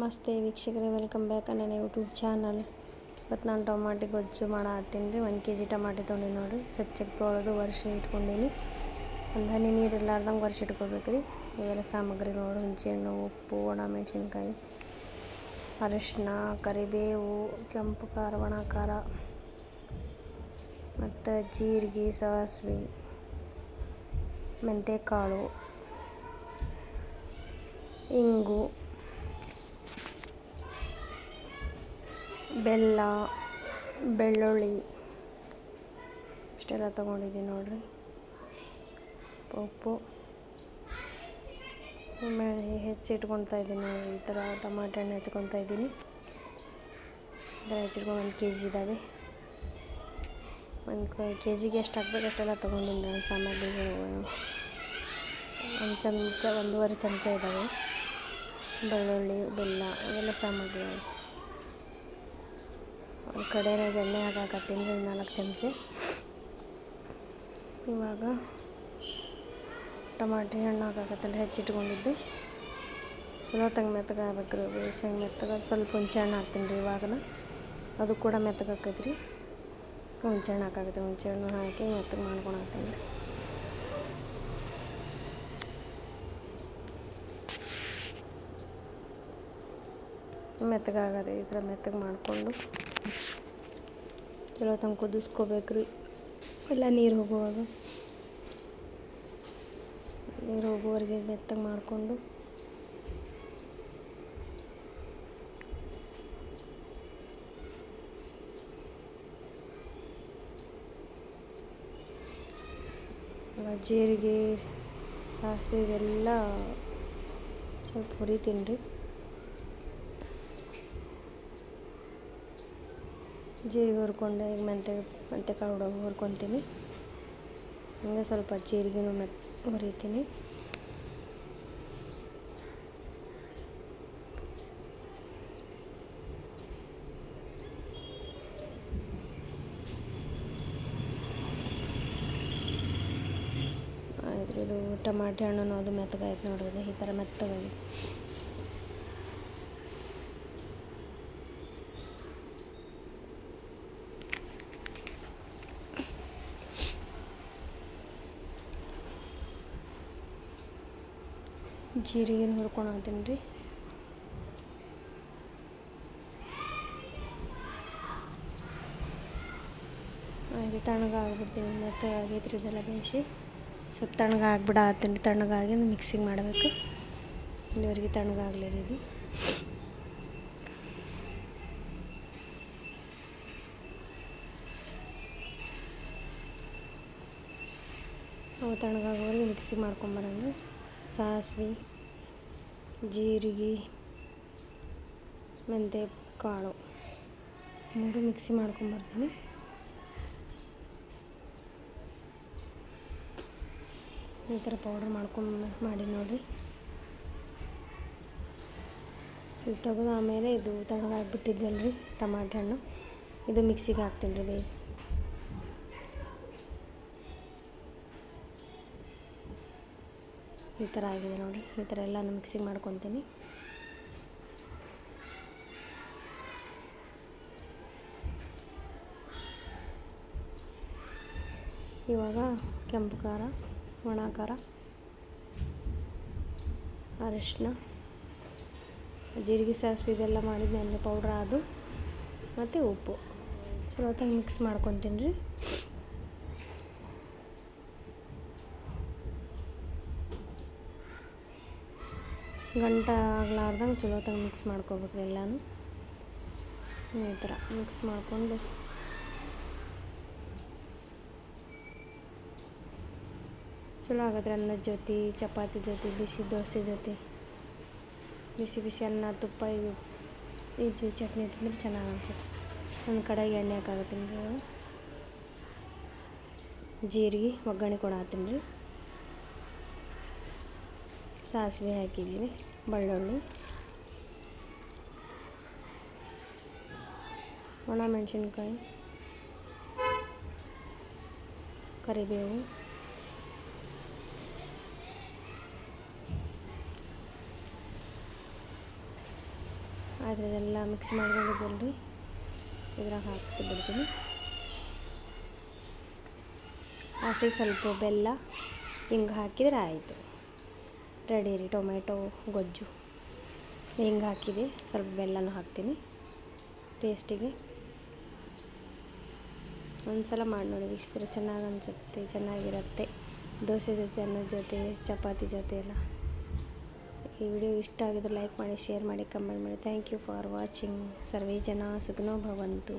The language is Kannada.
ನಮಸ್ತೆ ವೀಕ್ಷಕರೇ, ವೆಲ್ಕಮ್ ಬ್ಯಾಕ್ ನನ್ನ ಯೂಟ್ಯೂಬ್ ಚಾನಲ್. ಇವತ್ತು ನಾನು ಟೊಮಾಟೊ ಗೊಜ್ಜು ಮಾಡತ್ತೀನಿ ರೀ. 1 kg ಟಮಾಟೆ ತೊಗೊಂಡು ನೋಡಿರಿ, ಸ್ವಚ್ಛಗೆ ತೊಳೆದು ಒರೆಸಿ ಇಟ್ಕೊಂಡೀನಿ. ಒಂದು ಹನಿ ನೀರು ಇರ್ಲಾರ್ದಂಗೆ ಒರೆಸಿ ಇಟ್ಕೋಬೇಕು ರೀ. ಇವೆಲ್ಲ ಸಾಮಗ್ರಿ ನೋಡಿ: ಹುಣಸೆಹಣ್ಣು, ಉಪ್ಪು, ಒಣಮೆಣಸಿನ್ಕಾಯಿ, ಅರಿಶಿನ, ಕರಿಬೇವು, ಕೆಂಪು ಖಾರ, ಒಣ ಖಾರ, ಮತ್ತು ಜೀರಿಗೆ, ಸಾಸಿವೆ, ಮೆಂತ್ಯಕಾಳು, ಇಂಗು, ಬೆಲ್ಲ, ಬೆಳ್ಳುಳ್ಳಿ ಇಷ್ಟೆಲ್ಲ ತೊಗೊಂಡಿದ್ದೀನಿ ನೋಡಿರಿ. ಉಪ್ಪು ಹೆಚ್ಚಿಟ್ಕೊತಾ ಇದ್ದೀನಿ ನೋಡಿರಿ. ಈ ಥರ ಟಮಾಟೆ ಹಣ್ಣು ಹೆಚ್ಕೊತಾ ಇದ್ದೀನಿ. ಈ ಥರ ಹೆಚ್ಚಿಟ್ಕೊಂಡು 1 kg ಇದ್ದಾವೆ. 1 kgಗೆ ಎಷ್ಟು ಹಾಕ್ಬೇಕು ಅಷ್ಟೆಲ್ಲ ತೊಗೊಂಡಿನಿ. ನಾನು ಸಾಮಗ್ರಿಗಳು 1 ಚಮಚ, 1.5 ಚಮಚ ಇದ್ದಾವೆ. ಬೆಳ್ಳುಳ್ಳಿ, ಬೆಲ್ಲ ಇವೆಲ್ಲ ಸಾಮಗ್ರಿಗಳು. ಒಂದು ಕಡೆಯಾಗ ಎಣ್ಣೆ ಹಾಕಾಕತ್ತೀನಿ 4 ಚಮಚೆ. ಇವಾಗ ಟಮಾಟೆ ಹಣ್ಣು ಹಾಕಾಕತ್ತಲ್ಲ, ಹೆಚ್ಚಿಟ್ಕೊಂಡಿದ್ದು. ಚಲೋ ತಂಗ ಮೆತ್ತಗೆ ಆಗ್ಬೇಕು ರೀ. ಬೇಯಿಸಂಗೆ ಮೆತ್ತಗೆ ಸ್ವಲ್ಪ ಹುಣಸೆ ಹಣ್ಣು ಹಾಕ್ತೀನಿ ರೀ. ಇವಾಗ ಅದು ಕೂಡ ಮೆತ್ತಗೆ ಹಾಕೈತೆ ರೀ. ಹುಣಸೆ ಹಣ್ಣು ಹಾಕಾಕತ್ತೀನಿ. ಹುಣಸೆ ಹಣ್ಣು ಹಾಕಿ ಮೆತ್ತಗೆ ಮಾಡ್ಕೊಂಡು ಹಾಕ್ತೀನಿ ರೀ. ಮೆತ್ತಗೆ ಆಗದೆ ಈ ಥರ ಮೆತ್ತಗೆ ಮಾಡಿಕೊಂಡು ಚಲೋ ತಂಗ ಕುದಿಸ್ಕೋಬೇಕು ರೀ. ಎಲ್ಲ ನೀರು ಹೋಗೋವರೆಗೆ ಮೆತ್ತಗೆ ಮಾಡಿಕೊಂಡು ಜೀರಿಗೆ, ಸಾಸಿವೆ ಇವೆಲ್ಲ ಸ್ವಲ್ಪ ಹುರಿತೀನಿ ರೀ. ಜೀರಿಗೆ ಹುರ್ಕೊಂಡೆ. ಈಗ ಮೆಂತ್ಯಕಾಳು ಹುರ್ಕೊತೀನಿ. ಹಂಗೆ ಸ್ವಲ್ಪ ಜೀರಿಗೆನೂ ಹುರಿತೀನಿ. ಆಯ್ತು. ಇದು ಟಮಾಟೆ ಹಣ್ಣು ಅದು ಮೆತ್ತಗಾಯ್ತು ನೋಡ್ರಿ. ಈ ಥರ ಮೆತ್ತಗಾಗಿದೆ. ಜೀರಿಗೆ ಹುರ್ಕೊಂಡು ರೀ. ಹಾಗೆ ತಣ್ಣಗಾಗ್ಬಿಡ್ತೀನಿ. ಮೆತ್ತಗಾಗೈತೆ ರೀ. ಇದೆಲ್ಲ ಬೇಯಿಸಿ ಸ್ವಲ್ಪ ತಣ್ಣಗಾಗ್ಬಿಡತ್ತೀನಿ. ತಣ್ಣಗಾಗಿ ಮಿಕ್ಸಿಗೆ ಮಾಡಬೇಕು. ಇಲ್ಲಿವರೆಗೆ ತಣ್ಣಗಾಗಲಿ ರೀ ಇದು. ಅವು ತಣ್ಣಗಾಗೋವರೆಗೆ ಮಿಕ್ಸಿಗೆ ಮಾಡ್ಕೊಂಬರೋಣ. ಸಾಸಿವೆ, ಜೀರಿಗೆ, ಮೆಂತ್ಯ ಕಾಳು 3 ಮಿಕ್ಸಿ ಮಾಡ್ಕೊಂಬರ್ತೀನಿ. ಈ ಥರ ಪೌಡ್ರ್ ಮಾಡಿ ನೋಡಿರಿ. ಇದು ತೆಗೆದು ಆಮೇಲೆ ಇದು ತಣ್ಣಗಾಗ್ಬಿಟ್ಟಿದ್ವಲ್ಲ ರೀ ಟಮಾಟೆ ಹಣ್ಣು, ಇದು ಮಿಕ್ಸಿಗೆ ಹಾಕ್ತೀನಿ ರೀ. ಬೇಯಿಸಿ ಈ ಥರ ಆಗಿದೆ ನೋಡಿರಿ. ಈ ಥರ ಎಲ್ಲನೂ ಮಿಕ್ಸಿಗೆ ಮಾಡ್ಕೊತೀನಿ. ಇವಾಗ ಕೆಂಪು ಖಾರ, ಒಣ ಖಾರ, ಅರಿಶಿನ, ಜೀರಿಗೆ, ಸಾಸಿವೆ ಇದೆಲ್ಲ ಮಾಡಿದ್ನಲ್ಲ ಪೌಡ್ರ್ ಅದು, ಮತ್ತು ಉಪ್ಪು ಚಲೋ ಹೊತ್ತಾಗಿ ಮಿಕ್ಸ್ ಮಾಡ್ಕೊತೀನಿ ರೀ. ಗಂಟ ಆಗ್ಲಾರ್ದಂಗೆ ಚಲೋ ಹೊತ್ತಾಗಿ ಮಿಕ್ಸ್ ಮಾಡ್ಕೋಬೇಕು ಎಲ್ಲನೂ. ಈ ಥರ ಮಿಕ್ಸ್ ಮಾಡಿಕೊಂಡು ಚಲೋ ಆಗತ್ತೆ ರೀ. ಅನ್ನದ ಜೊತೆ, ಚಪಾತಿ ಜೊತೆ, ಬಿಸಿ ದೋಸೆ ಜೊತೆ, ಬಿಸಿ ಬಿಸಿ ಅನ್ನ, ತುಪ್ಪ, ಇದು ಚಟ್ನಿ ತಿಂದರೆ ಚೆನ್ನಾಗಿ ಅನ್ಸುತ್ತೆ. ಒಂದು ಕಡೆಗೆ ಎಣ್ಣೆ ಹಾಕಾಕತ್ತೀನಿ ರೀ. ಜೀರಿಗೆ ಒಗ್ಗರಣೆ ಕೊಡತ್ತೀನಿ ರೀ. ಸಾಸಿವೆ ಹಾಕಿದ್ದೀನಿ, ಬೆಳ್ಳುಳ್ಳಿ, ಒಣಮೆಣಸಿನ್ಕಾಯಿ, ಕರಿಬೇವು, ಅದರದೆಲ್ಲ ಮಿಕ್ಸ್ ಮಾಡ್ಕೊಂಡಿದ್ದಲ್ರಿ ಇದ್ರಾಗ ಹಾಕ್ತಿ ಬಿಡ್ತೀನಿ. ಲಾಸ್ಟಿಗೆ ಸ್ವಲ್ಪ ಬೆಲ್ಲ ಹಿಂಗೆ ಹಾಕಿದರೆ ಆಯಿತು, ರೆಡಿ ರೀ ಟೊಮೆಟೊ ಗೊಜ್ಜು. ಹಿಂಗೆ ಹಾಕಿದೆ, ಸ್ವಲ್ಪ ಬೆಲ್ಲನೂ ಹಾಕ್ತೀನಿ ಟೇಸ್ಟಿಗೆ. ಒಂದ್ಸಲ ಮಾಡಿ ನೋಡಿ ವೀಕ್ಷಕರೇ, ಚೆನ್ನಾಗಿ ಅನಿಸುತ್ತೆ, ಚೆನ್ನಾಗಿರುತ್ತೆ ದೋಸೆ ಜೊತೆ, ಅನ್ನದ ಜೊತೆ, ಚಪಾತಿ ಜೊತೆ ಎಲ್ಲ. ಈ ವಿಡಿಯೋ ಇಷ್ಟ ಆಗಿದ್ರೆ ಲೈಕ್ ಮಾಡಿ, ಶೇರ್ ಮಾಡಿ, ಕಮೆಂಟ್ ಮಾಡಿ. Thank you for watching. ಸರ್ವೇ ಜನ ಸುಖಿನೋ ಭವಂತು.